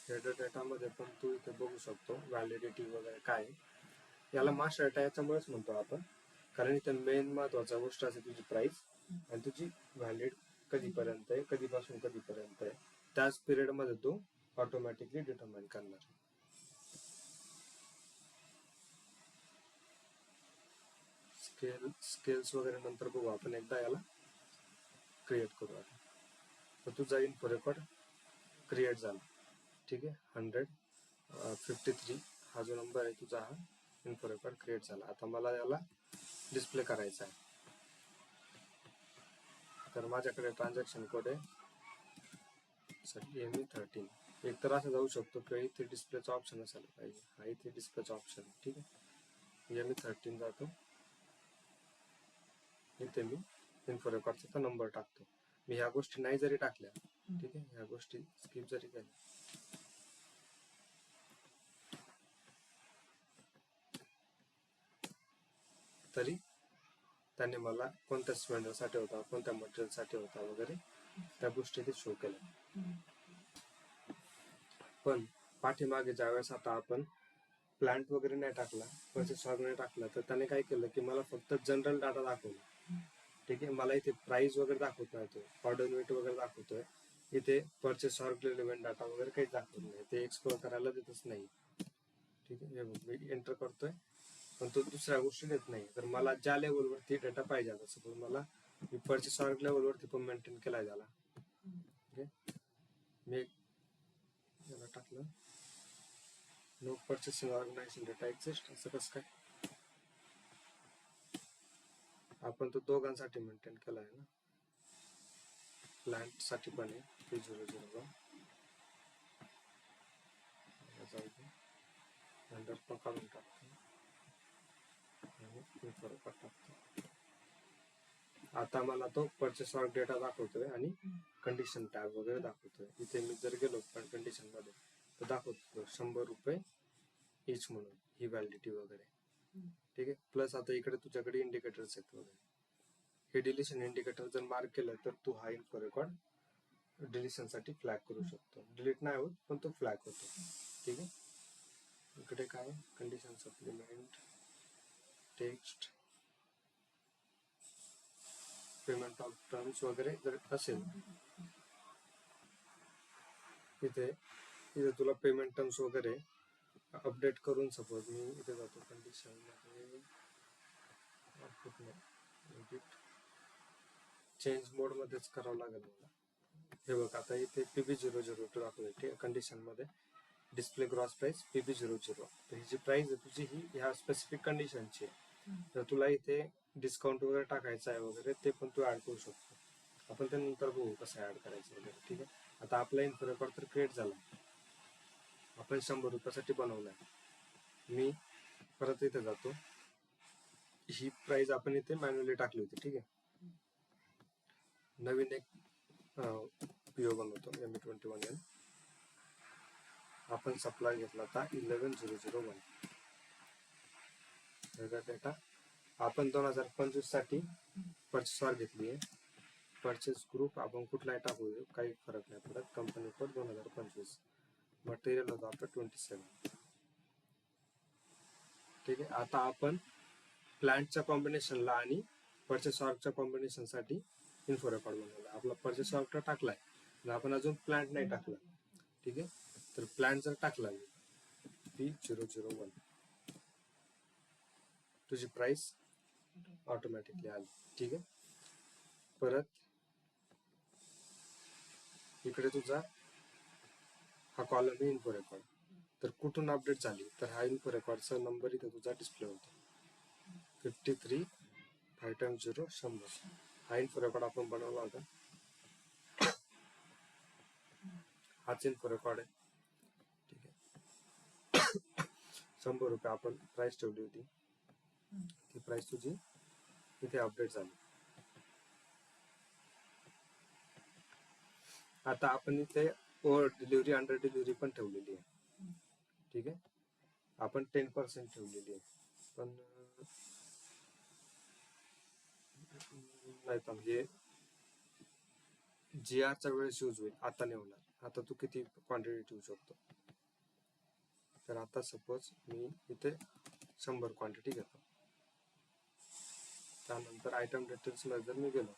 हेडर डेटा मध्ये पण तू इथे बघू शकतो व्हॅलिडिटी वगैरे काय. याला मास्टर डेटा याच्यामुळेच म्हणतो आपण, कारण इथे मेन महत्वाचा गोष्ट असते तुझी प्राइस आणि तुझी व्हॅलिड कधीपर्यंत आहे, कधीपासून कधीपर्यंत आहे, त्याच पिरियड मध्ये तो ऑटोमॅटिकली डिटरमाइन करणार. स्केल्स वगैरे नंतर बघू आपण, एकदा याला क्रिएट करू. आता तर तुझा इन्फो रेकॉर्ड क्रिएट झाला, ठीक आहे. 153 हा जो नंबर आहे तुझा, हा इन्फो रेकॉर्ड क्रिएट झाला. आता मला याला डिस्प्ले करायचा आहे, तर माझ्याकडे ट्रान्झॅक्शन कोड आहे ME13. एक तर असं जाऊ शकतो किंवा इथे डिस्प्लेचा ऑप्शन असायला पाहिजे. हा इथे डिस्प्लेचा ऑप्शन आहे, ठीक आहे. ME13 जातो, इथे मी इन्फो रेकॉर्डचा नंबर टाकतो. मी ह्या गोष्टी नाही जरी टाकल्या, ठीक आहे, ह्या गोष्टी स्किप जरी केल्या तरी त्याने मला कोणत्या वेंडरसाठी होता, कोणत्या मटेरियलसाठी होता वगैरे त्या गोष्टी ते शो केल्या. पण पाठीमागे ज्यावेळेस आता आपण प्लांट वगैरे नाही टाकला, परचेस ऑर्डर नाही टाकला, तर त्याने काय केलं की मला फक्त जनरल डाटा दाखवला, ठीक आहे. मला इथे प्राइस वगैरे दाखवत नाही, तो ऑर्डर वेट वगैरे दाखवतोय, इथे परचेस ऑर्डर रिलेव्हंट डाटा वगैरे काही दाखवत नाही, ते एक्सप्लोर करायला देतच नाही, ठीक आहे. मी एंटर करतोय पण तो दुसऱ्या गोष्टी देत नाही. तर मला ज्या लेवलवरती डेटा पाहिजे, आता सपोज मला परचेस ऑर्डर लेवलवरती पण मेंटेन केला झाला, ठीक आहे. मी याला टाकलं no purchasing organization data exist, असं कसं काय? आपण तो दोघांसाठी मेंटेन केला आहे ना, प्लांट साठी पण आहे P001. जाऊ दे, नंतर पण काढून टाकतो आणि इन्फो रेकॉर्ड टाकतो. आता मला तो परचेस ऑर्डर डेटा दाखवतोय आणि कंडिशन टॅब वगैरे दाखवतोय. इथे मी जर गेलो पण कंडिशन मध्ये तर दाखवतो 100 रुपये इच म्हणून ही व्हॅलिडिटी वगैरे, ठीक आहे. प्लस आता इकडे तुझ्याकडे इंडिकेटर्स आहेत वगैरे. हे डिलिशन इंडिकेटर जर मार्क केलं तर तू हा इन्फो रेकॉर्ड डिलिशन साठी फ्लॅग करू शकतो. डिलीट नाही होत पण तो फ्लॅग होतो, ठीक आहे. इकडे काय condition supplement text payment of terms वगैरे जर असेल, इथे तुला पेमेंट टर्म्स वगैरे अपडेट करून, सपोज मी इथे जातो कंडिशन मध्ये, चेंज मोड मध्येच करावं लागेल मला. हे बघ आता इथे PB002 दाखवते कंडिशन मध्ये, डिस्प्ले ग्रॉस प्राइस PB00. तर ही जी प्राइस आहे तुझी ही ह्या स्पेसिफिक कंडिशनची आहे. तर तुला इथे डिस्काउंट वगैरे टाकायचं आहे वगैरे, ते पण तू ऍड करू शकतो. आपण त्यानंतर बघू कसं ऍड करायचं वगैरे, ठीक आहे. आता आपला इन्फो रेकॉर्ड तर क्रिएट झाला, आपण 100 रुपयासाठी बनवलाय. मी परत इथे जातो, ही प्राइस आपण इथे मॅन्युअली टाकली होती, ठीक आहे. नवीन एक PO बनवतो ME21N. आपण सप्लाय घेतला होता 11001. डेटा आपण 2025 साठी परचेस ऑर्डर घेतली आहे. परचेस ग्रुप आपण कुठलाही टाकू दे, काही फरक नाही पडत. कंपनी कोड 2025, मटेरियल होता आपलं 27, ठीक आहे. आता आपण प्लांटच्या कॉम्बिनेशनला आणि परचेस ऑर्डरच्या कॉम्बिनेशन साठी इन्फो रेकॉर्ड बनवला. आपला परचेस ऑर्डर टाकलाय, आपण अजून प्लांट नाही टाकला, ठीक आहे. तर प्लॅन जर टाकला मी P001, तुझी प्राइस ऑटोमॅटिकली आली. ठीक आहे. परत इकडे तुझा हा कॉलम आहे इन्फो रेकॉर्ड. तर कुठून अपडेट झाली, तर हा इन्फो रेकॉर्डचा नंबर इथे तुझा डिस्प्ले होतो 53 5x0 100. हा इन्फो रेकॉर्ड आपण बनवला होता. हाच इन्फो रेकॉर्ड आहे. ठीक आहे. 100 रुपये आपण प्राइस ठेवली होती, ती प्राइस तुझी इथे अपडेट झाली. आता आपण इथे ओव्हर डिलिव्हरी अंडर डिलिव्हरी पण ठेवलेली आहे. ठीक आहे. आपण 10% ठेवलेली आहे, पण नाही तर हे जी आरच्या वेळेस यूज होईल, आता नाही होणार. आता तू किती क्वांटिटी ठेवू शकतो. तर आता सपोज मी इथे 100 क्वांटिटी घेतो. त्यानंतर आयटम डिटेल्स मध्ये जर मी गेलो,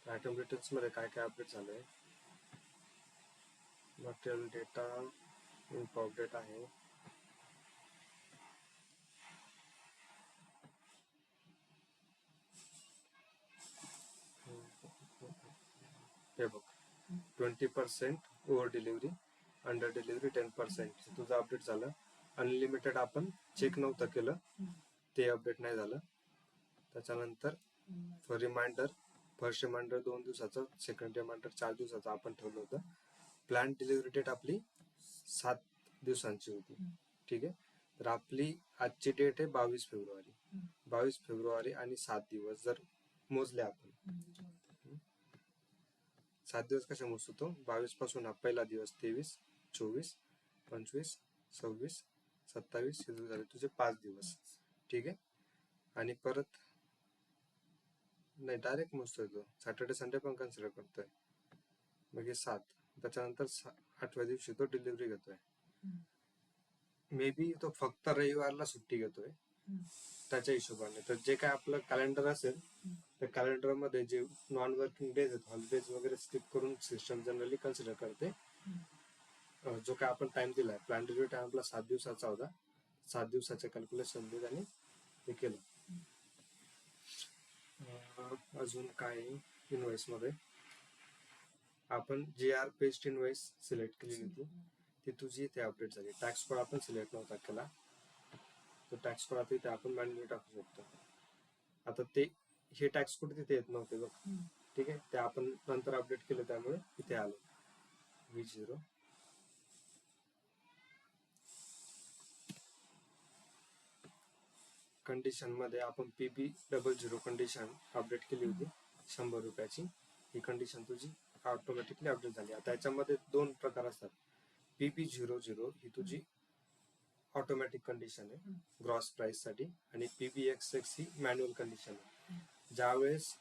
तर आयटम डिटेल्स मध्ये काय काय अपडेट झालंय, मटेरियल डेटा इन्फो अपडेट आहे. हे बघ, 20% ओव्हर डिलिव्हरी, अंडर डिलिव्हरी 10% तुझं अपडेट झालं. अनलिमिटेड आपण चेक नव्हतं केलं, ते अपडेट नाही झालं. त्याच्यानंतर रिमाइंडर, फर्स्ट रिमाइंडर 2 दिवसाचं, सेकंड रिमाइंडर 4 दिवसाचं आपण ठेवलं होतं. प्लॅन डिलिव्हरी डेट आपली 7 दिवसांची होती. ठीक आहे. तर आपली आजची डेट आहे 22 फेब्रुवारी. 22 फेब्रुवारी आणि 7 दिवस जर मोजले आपण, 7 दिवस कसे मोजतो, 22 पासून हा पहिला दिवस 23, 24, 25, 26, 27 हे झाले तुझे 5 दिवस. ठीक आहे. आणि परत नाही, डायरेक्ट मोजतोय तो, सॅटर्डे संडे पण कन्सिडर करतोय. मग हे 7, त्याच्यानंतर 8व्या दिवशी तो डिलिव्हरी घेतोय. मे बी तो फक्त रविवारला सुट्टी घेतोय त्याच्या हिशोबाने. तर जे काय आपलं कॅलेंडर असेल, त्या कॅलेंडर मध्ये जे नॉन वर्किंग डेज आहेत, हॉलिडेज वगैरे स्किप करून सिस्टम जनरली कन्सिडर करते. जो काय आपण टाइम दिलाय, प्लॅन डिलिव्हरी टाइम आपला 7 दिवसाचा होता. 7 दिवसाच्या कॅल्क्युलेशन दिलं आणि हे केलं. अजून काय इनवॉइस मध्ये आपण GR पेस्ट इनवॉइस सिलेक्ट केलेली होती, ती तुझी इथे अपडेट झाली. टॅक्स कोड आपण सिलेक्ट नव्हता केला, तो टॅक्स कोड आता इथे आपण मॅन्युअली टाकू शकतो. आता ते हे टॅक्स कोड तिथे येत नव्हते बघ. ठीक आहे. ते आपण नंतर अपडेट केलं, त्यामुळे इथे आलो V0. कंडिशन मध्ये आपण PB00 कंडिशन अपडेट केली होती 100 रुपयाची. ही कंडिशन तुझी ऑटोमॅटिकली अपडेट झाली. आता याच्यामध्ये 2 प्रकार असतात. PB00 ही तुझी ऑटोमॅटिक कंडिशन आहे ग्रॉस प्राइस साठी, आणि PBXX ही मॅन्युअल कंडिशन आहे. ज्यावेळेस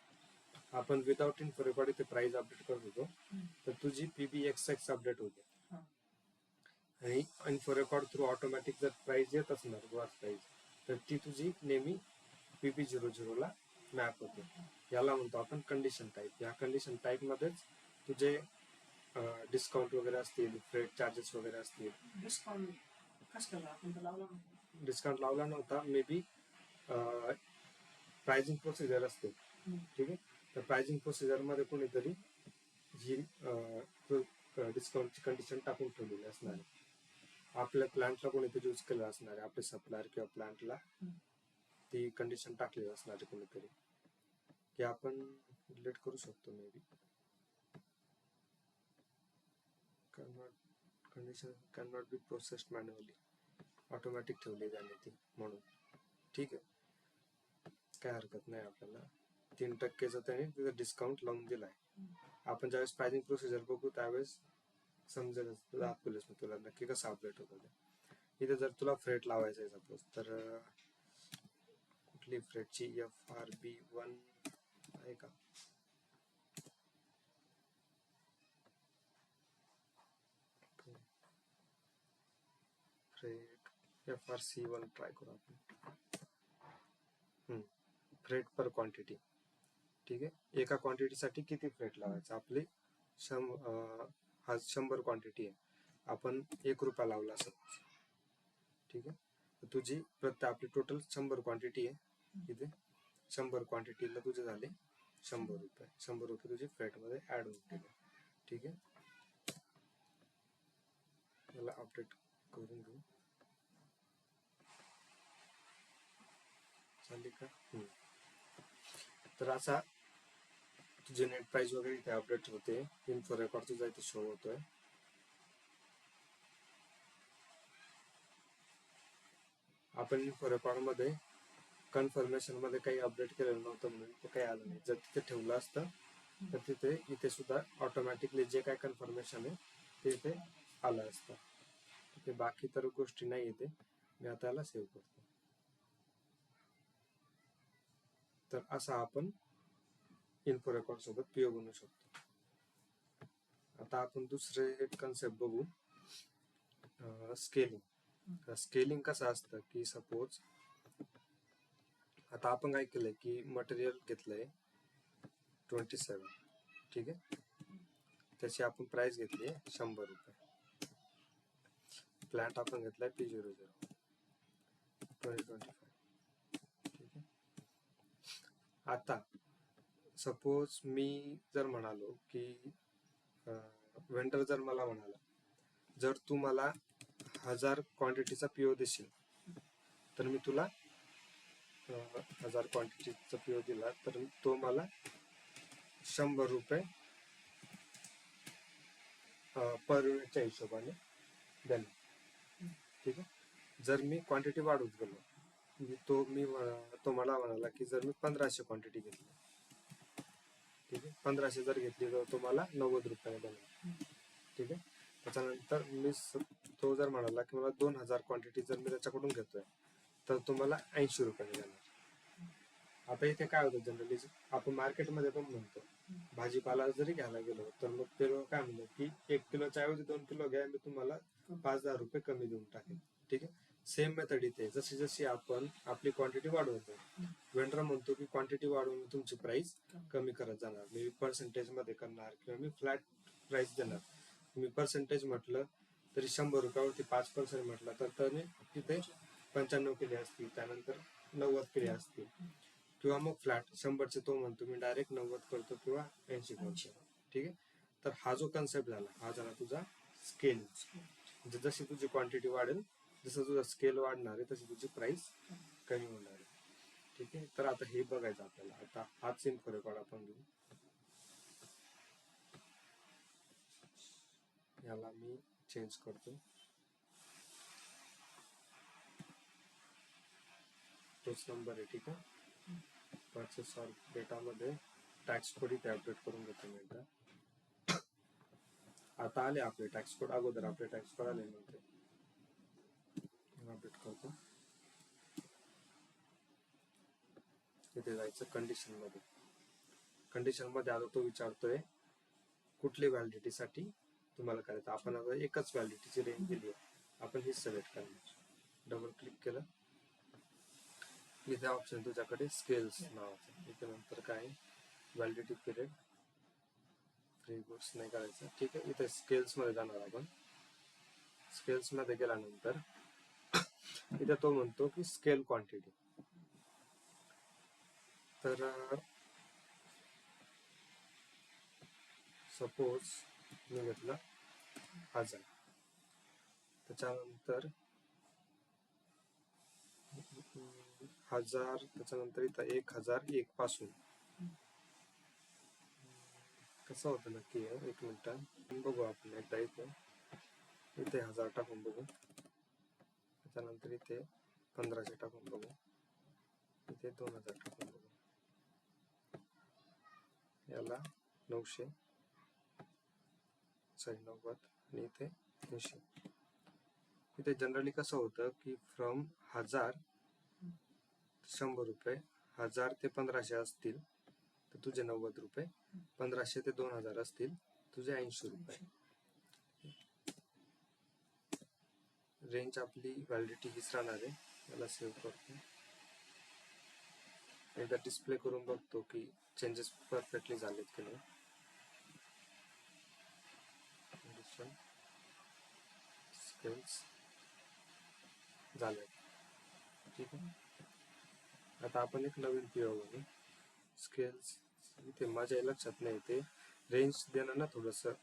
आपण विदाउट इन्फो रेकॉर्ड इथे प्राइस अपडेट करत होतो, तर तुझी PBXX अपडेट होते. आणि इन्फो रेकॉर्ड थ्रू ऑटोमॅटिक जर प्राइस येत असणार ग्रॉस प्राइस, तर ती तुझी नेहमी PB00 ला मॅप होते. याला म्हणतो आपण कंडिशन टाईप. या कंडिशन टाईप मध्येच तुझे डिस्काउंट वगैरे असतील, फ्रेट चार्जेस वगैरे असतील. डिस्काउंट लावला नव्हता, मे बी प्राइसिंग प्रोसिजर असते. ठीक आहे. तर प्राइसिंग प्रोसिजर मध्ये कोणीतरी ही डिस्काउंटची कंडिशन टाकून ठेवलेली असणार आहे. आपल्या प्लांटला कोणीतरी यूज केलं असणार आहे, आपले सप्लायर किंवा प्लांटला ती कंडिशन टाकलेली असणार आहे कोणीतरी, की आपण डिलीट करू शकतो. May be condition can not be processed manually, automatic ठेवली जाणे ती म्हणून. ठीक आहे. काय हरकत नाही. आपल्याला 3%चा त्याने तिथं डिस्काउंट लावून दिलाय. आपण ज्यावेळेस प्राइसिंग प्रोसिजर बघू त्यावेळेस समजेल, दाखवलेच मी तुला नक्की कसं अपडेट होतं ते. इथे जर तुला फ्रेट लावायचं आहे सपोज, तर कुठली फ्रेटची FRB1 आहे का, फ्रेट FRC1 ट्राय करू आपण. फ्रेट पर क्वांटिटी. ठीक आहे. एका क्वांटिटीसाठी किती फ्रेट लावायचं. आपली 100 क्वांटिटी आहे, आपण 1 रुपया लावला असेल, ठीक आहे. तर तुझी आपली टोटल 100 क्वांटिटी आहे, इथे 100 क्वांटिटीला तुझे झाले 100 रुपये. 100 रुपये तुझे फ्रेटमध्ये ऍड होऊन गेले, ठीक आहे. मला अपडेट करून घेऊ, चालेल का? तर असा तुझे नेट प्राइस वगैरे इथे अपडेट होते. इन्फो रेकॉर्ड तुझा इथे शो होतोय. आपण इन्फो रेकॉर्ड मध्ये कन्फर्मेशन मध्ये काही अपडेट केलेलं नव्हतं म्हणून ते काही आलं नाही. जर तिथे ठेवलं असतं तर इथे सुद्धा ऑटोमॅटिकली जे काय कन्फर्मेशन आहे ते इथे आलं असतं. ते बाकी तर गोष्टी नाही येते. मी आता याला सेव्ह करतो. तर असा आपण इन्फो रेकॉर्ड सोबत पीओ बनवू शकतो. आता आपण दुसरे कन्सेप्ट बघू, स्केलिंग. स्केलिंग कसं असतं की सपोज आता आपण काय केलंय की मटेरियल घेतलंय 27, ठीक आहे. त्याची आपण प्राइस घेतली 100 रुपये. प्लांट आपण घेतलाय P00 2025, ठीक आहे. आता सपोज मी जर म्हणालो की वेंडर जर मला म्हणाला जर तू मला 1000 क्वांटिटीचा पीओ देशील तर मी तुला 1000 क्वांटिटीचा पीओ दिला तर तो मला 100 रुपये पर युनिटच्या हिशोबाने देणार, ठीक आहे. जर मी क्वांटिटी वाढवत गेलो तो मला म्हणाला की जर मी 1500 क्वांटिटी घेतली, ठीक आहे, 1500 जर घेतली तर तो मला 90 रुपये देणार, ठीक आहे. त्याच्यानंतर तो जर म्हणाला की मला 2000 क्वांटिटी जर मी त्याच्याकडून घेतोय तर तो मला 80 रुपये देणार. आता इथे काय होतं जनरली आपण मार्केटमध्ये पण म्हणतो भाजीपाला जरी घ्यायला गेलो तर मग ते लोक काय म्हणतात की 1 किलोच्या ऐवजी 2 किलो घ्या, मी तुम्हाला 5-10 रुपये कमी देऊन टाकेल, ठीक आहे. सेम मेथड इथे जशी जशी आपण आपली क्वांटिटी वाढवतो, वेंडर म्हणतो की क्वांटिटी वाढवून तुमची प्राइस कमी करत जाणार, मी पर्सेंटेज मध्ये करणार किंवा मी फ्लॅट प्राइस देणार. मी पर्सेंटेज म्हटलं तरी 100 रुपयावरती 5% म्हटलं तर त्याने तिथे 95 केले असतील, त्यानंतर 90 केले असतील, किंवा मग फ्लॅट 100चे तो म्हणतो मी डायरेक्ट 90 करतो किंवा 80 करतो, ठीक आहे. तर हा जो कन्सेप्ट झाला हा झाला तुझा स्केल. म्हणजे जशी तुझी क्वांटिटी वाढेल जसं तुझा स्केल वाढणार आहे तशी तुझी प्राइस कमी होणार आहे, ठीक आहे. तर आता हे बघायचं आपल्याला. आता हाच इन्फो रेकॉर्ड आपण घेऊ, याला मी चेंज करतो, तोच नंबर आहे, ठीक आहे. परचेस डेटा मध्ये टॅक्स कोड इथे अपडेट करून घेतो मी एकदा. आता आले आपले टॅक्स कोड, अगोदर आपले टॅक्स कोड आले नव्हते, अपडेट करतो. इथे जायचं कंडिशन मध्ये. कंडिशन मध्ये आलो तो विचारतोय कुठली व्हॅलिडिटी साठी तुम्हाला करायचं. आपण आता एकच व्हॅलिडिटीची रेंज दिली आहे, आपण ही सिलेक्ट करणार. डबल क्लिक केलं, इथे ऑप्शन तुझ्याकडे स्केल्स नावाचं, इथे नंतर काय व्हॅलिडिटी पिरियड फ्री गुड्स नाही करायचं, ठीक आहे. इथे स्केल्स मध्ये जाणार आपण. स्केल्स मध्ये गेल्यानंतर इथे तो म्हणतो की स्केल क्वांटिटी. तर सपोज मी घेतलं 1000, त्याच्यानंतर 1000, त्याच्यानंतर इथं 1001 पासून कसं होतं नक्की आहे, 1 मिनिट बघू आपण एकदा. इथे 1000 टाकून बघू, त्याच्यानंतर इथे 1500 टाकून बघू, इथे 2000 टाकून बघू, याला 900 90 आणि इथे 80. इथे जनरली कसं होतं की फ्रॉम 1000 100 रुपये, 1000 ते 1500 असतील तर तुझे 90 रुपये, 1500 ते 2000 असतील तुझे 80 रुपये. रेंज आपली व्हॅलिडिटी हीच राहणार आहे. याला सेव्ह करतो, एकदा डिस्प्ले करून बघतो की चेंजेस परफेक्टली झालेत की नाही. स्केल्स झाले. ठीक आहे. आता आपण एक नवीन पीओ बघू. स्केल्स इथे माझ्या लक्षात नाही, ते रेंज देणं ना थोडंसं.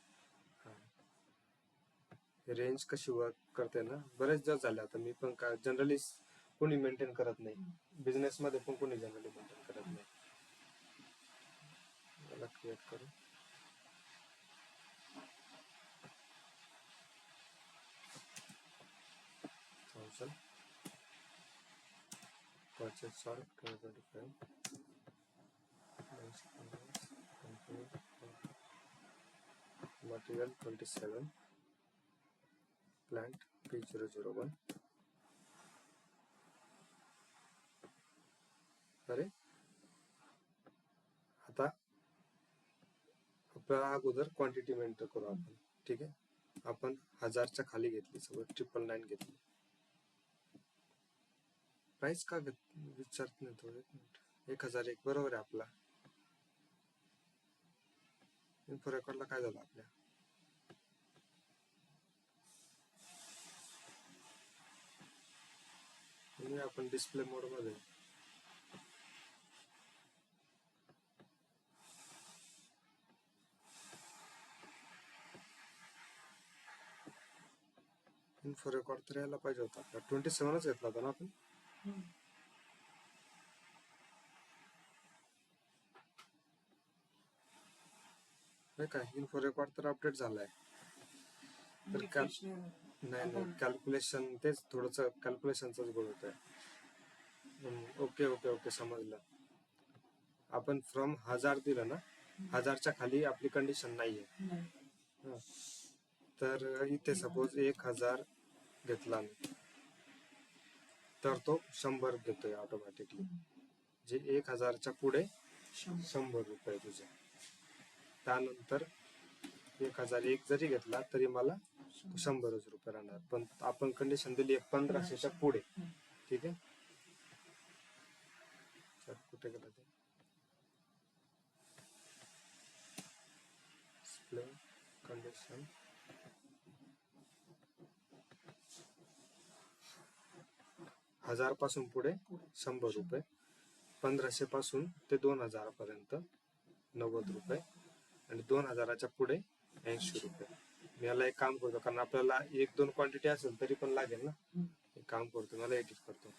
रेंज कशी वर्क करते ना, बरेच दिवस झाले आता मी पण का जनरली कोणी मेंटेन करत नाही, बिझनेस मध्ये पण कोणी जनरली मेंटेन करत नाही. मला क्रिएट करू. Purchase salt 2025 material 27 plant P001. अरे आता आपल्याला अगोदर क्वांटिटी मेंटेन करू आपण. ठीक आहे. आपण 1000च्या खाली घेतली, सगळं 999 घेतली. प्राइस का विचारत नाही थोडं. 1001 बरोबर आहे आपला. इन्फो रेकॉर्डला काय झालं आपल्या? आपण डिस्प्ले मोड मध्ये इन्फो रेकॉर्ड तर यायला पाहिजे होता आपला. 27च घेतला होता ना आपण. काय इन्फो रेकॉर्ड तर अपडेट झालाय. तर नाही कॅल्क्युलेशन तेच थोडस कॅल्क्युलेशनचाच गोळ होत आहे. ओके ओके ओके समजलं. आपण फ्रॉम 1000 दिलं ना, 1000च्या खाली आपली कंडिशन नाहीये. तर इथे सपोज 1000 घेतला मी, तर तो 100 देतोय ऑटोमॅटिकली. जे 1000च्या पुढे 100 रुपये तुझे. त्यानंतर 1001 जरी घेतला तरी मला 100 रुपये राहणार. पण आपण कंडिशन दिली 1500च्या पुढे. ठीक आहे. कुठे गेला ते डिस्प्ले कंडिशन? 1000 पासून पुढे 100 रुपये, 1500 पासून ते 2000 पर्यंत 90 रुपये, आणि 2000च्या पुढे 80 रुपये. मी याला एक काम करतो, कारण आपल्याला 1-2 क्वांटिटी असेल तरी पण लागेल ना. एक काम करतो, मला एडिट करतो.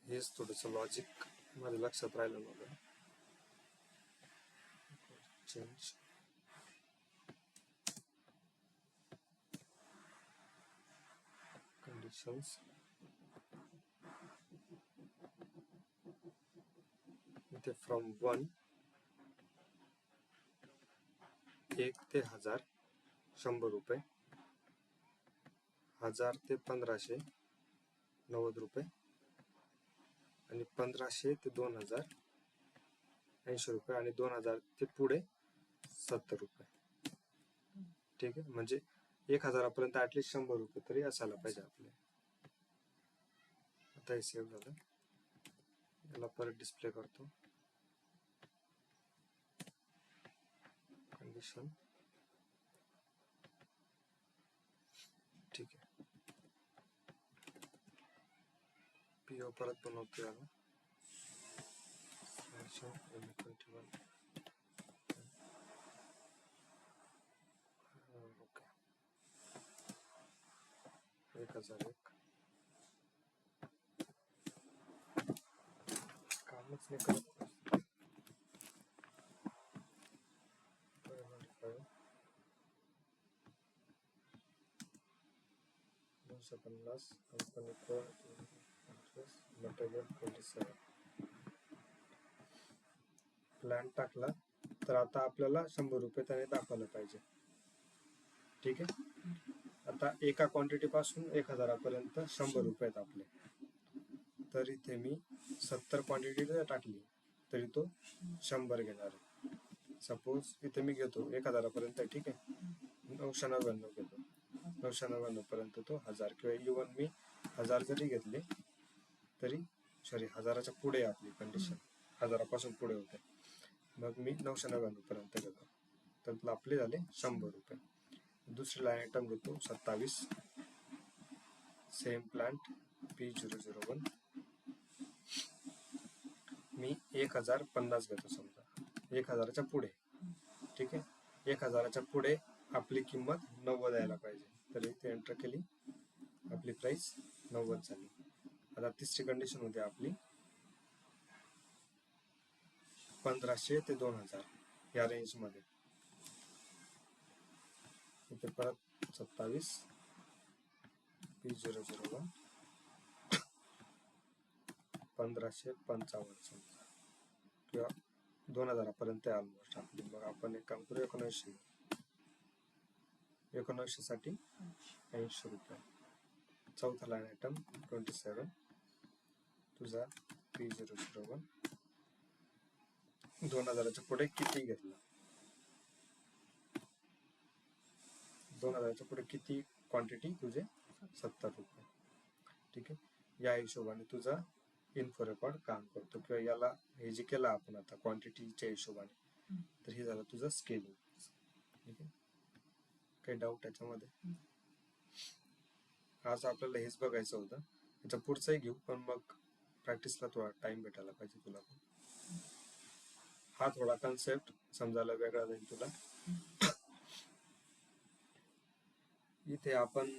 हेच थोडस लॉजिक माझ्या लक्षात राहिलं मला. Change conditions. इथे फ्रॉम 1 ते 1000 100 रुपये, 1000 ते 1500 90 रुपये, आणि 1500 ते 2000 80 रुपये, आणि 2000 ते पुढे 70 रुपये. ठीक आहे. म्हणजे 1000 पर्यंत ऍटलीस्ट 100 रुपये तरी असायला पाहिजे आपले. आता हे सेव्ह झालं. याला परत डिस्प्ले करतो. कंडिशन ठीक आहे. पीओ परत बनवतो याला. ओके. 1001 कामच नाही करत. 250 कंपनी कोड मटेरियल 27 प्लॅन टाकला तर आता आपल्याला 100 रुपये त्याने दाखवलं पाहिजे. ठीक आहे. आता एका क्वांटिटी पासून 1000 पर्यंत 100 रुपये आहेत आपले. तर इथे मी 70 क्वांटिटी टाकली तरी तो 100 घेणार आहे. सपोज इथे मी घेतो 1000 पर्यंत. ठीक आहे. 999 घेतो. 999 पर्यंत तो 1000, किंवा इव्हन मी 1000 जरी घेतले तरी 1000च्या पुढे आपली कंडिशन 1000 पासून पुढे होते. मग मी 999 पर्यंत घेतो, तर आपले झाले 100 रुपये. दुसरी लाईन आयटम घेतो 27, सेम प्लांट P001, मी 1050 घेतो समजा, 1000च्या पुढे, ठीक आहे. 1000च्या पुढे आपली किंमत 90 यायला पाहिजे, तर इथे एंटर केली, आपली प्राइस 90 झाली. आता तिसरी कंडिशन होती आपली 1500 ते 2000 या रेंज मध्ये. इथे परत 27 P001 1555 समजा, किंवा 2000 पर्यंत ऑलमोस्ट आपली. मग आपण एक काम करू, 1900 साठी 80 रुपये. चौथा लाईन आयटम 27, तुझा P001, 2000च्या पुढे किती घेतला, 2000च्या पुढे किती क्वांटिटी तुझे 70 रुपये, ठीक आहे. या हिशोबाने तुझा इन्फो रेकॉर्ड काम करतो, किंवा याला हे जे केलं आपण आता क्वांटिटीच्या हिशोबाने, तर हे झालं तुझं स्केलिंग, ठीक आहे. काही डाऊट याच्यामध्ये? आज आपल्याला हेच बघायचं होतं, याच्या पुढचंही घेऊ, पण मग प्रॅक्टिसला थोडा टाइम भेटायला पाहिजे तुला पण. हा थोडा कन्सेप्ट समजायला वेगळा जाईल तुला. इथे आपण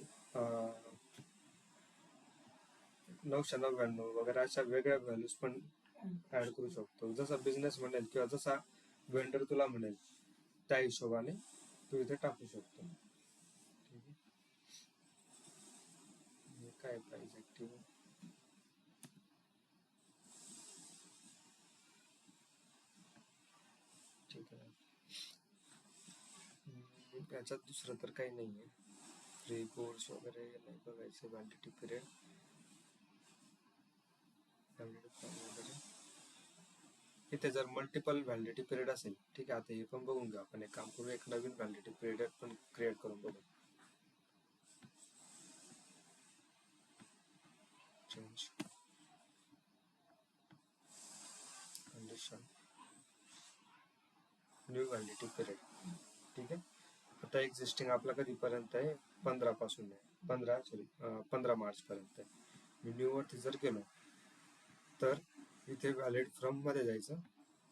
999 वगैरे अशा वेगळ्या व्हॅल्यूज पण ऍड करू शकतो, जसा बिझनेस म्हणेल किंवा जसा वेंडर तुला म्हणेल त्या हिशोबाने तू इथे टाकू शकतो, ठीक आहे. काय प्राइस ऍक्टिव्ह, ठीक आहे. याच्यात दुसरं तर काही नाहीये, रिपोर्ट्स वगैरे नाही बघायचे, व्हॅलिडिटी पिरियड वगैरे. इथे जर मल्टिपल व्हॅलिडिटी पिरियड असेल, ठीक आहे, आता हे पण बघून घेऊ आपण. एक काम करू, एक नवीन व्हॅलिडिटी पिरियड पण क्रिएट करून बघू. Change condition, new validity period, ठीक आहे. आता एक्झिस्टिंग आपला कधीपर्यंत आहे, 15 पासून आहे, 15 मार्च पर्यंत आहे. मी न्यू वरती जर गेलो तर इथे व्हॅलिड फ्रॉम मध्ये जायचं,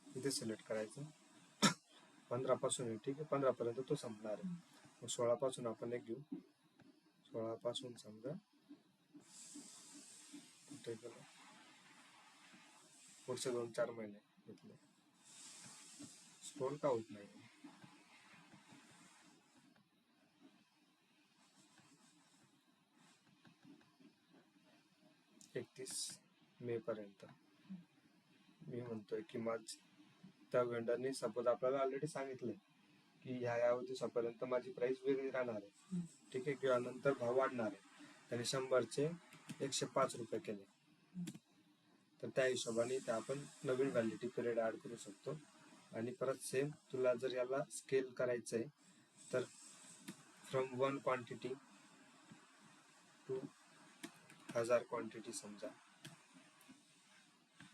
इथे सिलेक्ट करायचं, 15 पासून आहे, ठीक आहे. 15 पर्यंत तो संपणार आहे. मग 16 पासून आपण एक घेऊ, 16 पासून समजा पुढचे 2-4 महिने घेतले. स्क्रोल का होत नाही, 31 मे पर्यंत. मी म्हणतोय की त्या वेंडरने सपोज आपल्याला ऑलरेडी सांगितलंय की ह्या दिवसापर्यंत माझी प्राइस वेगळी राहणार आहे, ठीक आहे, किंवा नंतर भाव वाढणार आहे. त्याने 100चे 105 रुपये केले, तर त्या हिशोबाने ते आपण नवीन व्हॅलिडिटी पिरियड ऍड करू शकतो. आणि परत सेम तुला जर याला स्केल करायचंय तर फ्रॉम 1 क्वांटिटी टू 1000 क्वांटिटी समजा,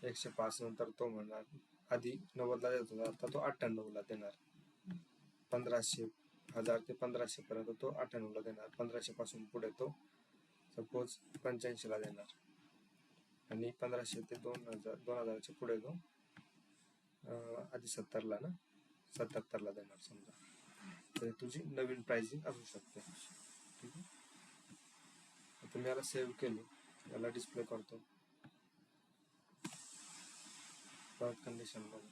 105 नंतर तो म्हणणार, आधी 90ला देत होता, आता तो 98ला देणार. 1500, 1000 ते 1500 पर्यंत तो 98ला देणार. 1500 पासून पुढे तो सपोज 85ला देणार, आणि 1500 ते 2000च्या पुढे तो आधी 70ला ना 77ला देणार समजा. तर तुझी नवीन प्राइसिंग असू शकते, ठीक आहे. आता मी याला सेव्ह केली, याला डिस्प्ले करतो. परत कंडिशन बघू.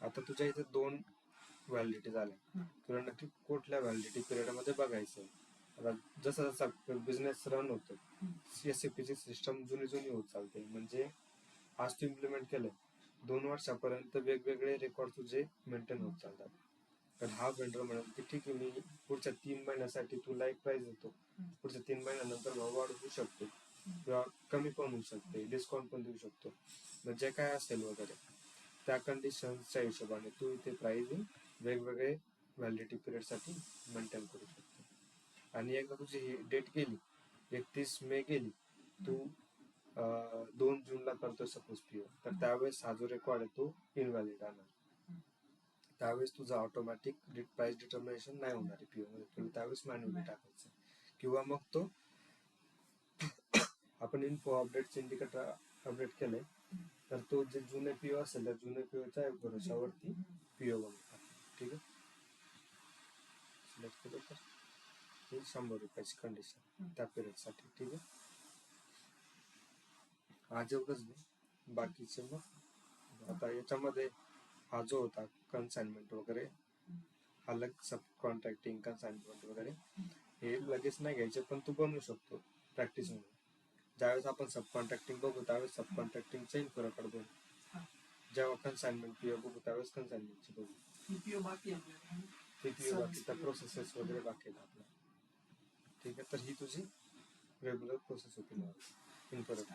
आता तुझ्या इथे 2 व्हॅलिडिटी झाल्या, तुला नक्की कुठल्या व्हॅलिडिटी पिरियड मध्ये बघायचं. आता जसा जसा बिझनेस रन होतो, SAP ची सिस्टम जुनी होत चालते. म्हणजे आज तू इम्प्लिमेंट केलंय, 2 वर्षापर्यंत वेगवेगळे रेकॉर्ड तुझे मेंटेन होत चालतात. तर हा वेंडर म्हणेल की ठीक आहे, मी पुढच्या 3 महिन्यासाठी तुला एक प्राइस देतो, पुढच्या 3 महिन्यानंतर भाव वाढ होऊ शकते किंवा कमी पण होऊ शकते, डिस्काउंट पण देऊ शकतो. म्हणजे काय असेल वगैरे त्या कंडिशनच्या हिशोबाने तू इथे प्राइसिंग वेगवेगळे व्हॅलिडिटी पिरियड साठी मेंटेन करू शकतो. आणि एकदा तुझी ही डेट गेली, 31 मे गेली, तू 2 जूनला करतो सपोज PO, तर त्यावेळेस हा जो रेकॉर्ड आहे तो इनव्हॅलिड राहणार. त्यावेळेस तुझं ऑटोमॅटिक प्राइस डिटर्मिनेशन नाही होणार आहे पीओ मध्ये, तुला त्यावेळेस मॅन्युअली टाकायचं. किंवा मग तो आपण इन्फो अपडेटचे इंडिकेटर अपडेट केले तर तो जे जुने पीओ असेल त्या जुने पीओच्या भरोशावरती पीओ बनवतात. ठीक आहे, सिलेक्ट केलं तर ही 100 रुपयाची कंडिशन त्या पिरियडसाठी. ठीक आहे, आज एवढंच नाही, बाकीचे मग आता याच्यामध्ये हा जो होता कन्साइनमेंट वगैरे, हा सब कॉन्ट्रॅक्टिंग कन्साइनमेंट वगैरे हे लगेच नाही घ्यायचे, पण तू बनवू शकतो प्रॅक्टिस म्हणून. ज्यावेळेस आपण सब कॉन्ट्रॅक्टिंग बघू त्यावेळेस सब कॉन्ट्रॅक्टिंगचा इन्फोरेकडे बघू, जेव्हा कन्साइनमेंट पीओ बघू त्यावेळेस कन्साइनमेंटची बघू. पीपीओ बाकी त्या प्रोसेसेस वगैरे बाकी आहेत आपल्या. ठीक आहे, तर ही तुझी रेग्युलर प्रोसेस होती इन्फोरेट.